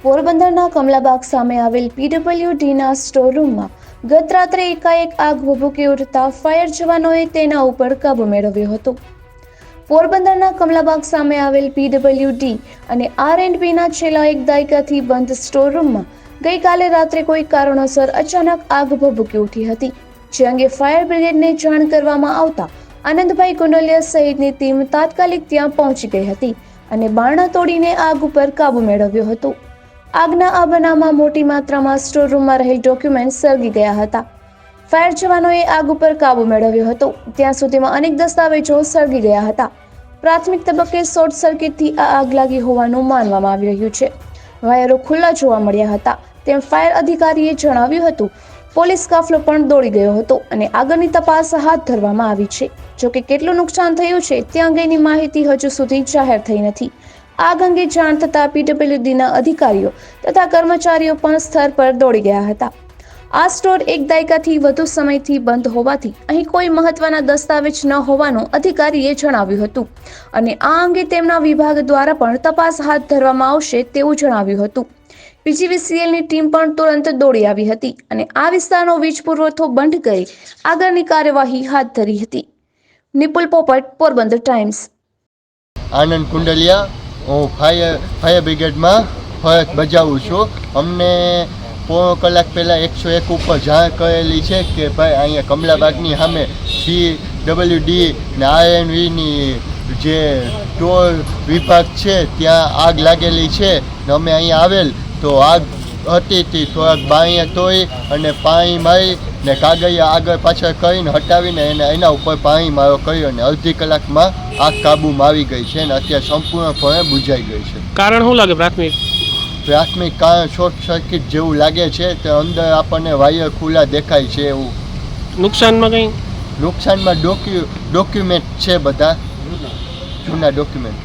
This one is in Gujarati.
પોરબંદરના કમલાબાગ સામે આવેલ પીડબ્લ્યુડીના સ્ટોરરૂમમાં ગત રાત્રે એકાએક આગ ભભૂકી ઉઠતા ફાયર જવાનોએ તેના ઉપર કાબૂ મેળવ્યો હતો. પોરબંદરના કમલાબાગ સામે આવેલ પીડબ્લ્યુડી અને R&Bના છેલ્લા એક દાયકાથી બંધ સ્ટોરરૂમમાં ગઈકાલે રાત્રે કોઈ કારણોસર અચાનક આગ ભભૂકી ઉઠી હતી, જે અંગે ફાયર બ્રિગેડને જાણ કરવામાં આવતા આનંદભાઈ કુંડલિયા સહિતની ટીમ તાત્કાલિક ત્યાં પહોંચી ગઈ હતી અને બારણા તોડીને આગ ઉપર કાબૂ મેળવ્યો હતો. આગના આ બનાવમાં મોટી માત્રામાં સ્ટોરરૂમમાં રહેલ ડોક્યુમેન્ટ સળગી ગયા હતા. ફાયર જવાનોએ આગ ઉપર કાબૂ મેળવ્યો હતો. ત્યાં સુધીમાં અનેક દસ્તાવેજો સળગી ગયા હતા. પ્રાથમિક તબક્કે શોર્ટ સર્કિટથી આ આગ લાગી હોવાનું માનવામાં આવી રહ્યું છે. વાયરો ખુલ્લા જોવા મળ્યા હતા તેમ ફાયર અધિકારીએ જણાવ્યું હતું. પોલીસ કાફલો પણ દોડી ગયો હતો અને આગળની તપાસ હાથ ધરવામાં આવી છે. જોકે કેટલું નુકસાન થયું છે તે અંગેની માહિતી હજુ સુધી જાહેર થઈ નથી. આગ અંગે જાણ થતાં પીડબ્લ્યુડીના અધિકારીઓ તથા કર્મચારીઓ પણ સ્થળ પર દોડી ગયા હતા. આ સ્ટોર એક દાયકાથી વધુ સમયથી બંધ હોવાથી અહીં કોઈ મહત્વના દસ્તાવેજ ન હોવાનું અધિકારીએ જણાવ્યું હતું અને આ અંગે તેમના વિભાગ દ્વારા પણ તપાસ હાથ ધરવામાં આવશે તેવું જણાવ્યું હતું. PGVCLની ટીમ પણ તુરંત દોડી આવી હતી અને આ વિસ્તારનો વીજ પુરવઠો બંધ કરી આગળની કાર્યવાહી હાથ ધરી હતી. નિપુલ પોપટ, પોરબંદર ટાઈમ્સ. આનંદ કુંડલિયા, હું ફાયર બ્રિગેડમાં ફરજ બજાવું છું. અમને પોણો કલાક પહેલાં 101 ઉપર જાણ કરેલી છે કે ભાઈ અહીંયા કમલાબાગની સામે PWD ને R&Bની જે સ્ટોર વિભાગ છે ત્યાં આગ લાગેલી છે ને અમે અહીંયા આવેલ તો આગ હતી થોડાક બારીએ તોડી અને પાણી મારી ને કાગળિયા આગળ પાછળ કરીને હટાવીને એના ઉપર પાણી મારો કર્યો અને અડધી કલાકમાં આગ કાબૂમાં આવી ગઈ છે અને અત્યારે સંપૂર્ણપણે બુઝાઈ ગઈ છે. કારણ શું લાગે? પ્રાથમિક કારણ શોર્ટ સર્કિટ જેવું લાગે છે. તો અંદર આપણને વાયર ખુલ્લા દેખાય છે એવું. નુકસાનમાં ડોક્યુમેન્ટ છે, બધા જૂના ડોક્યુમેન્ટ.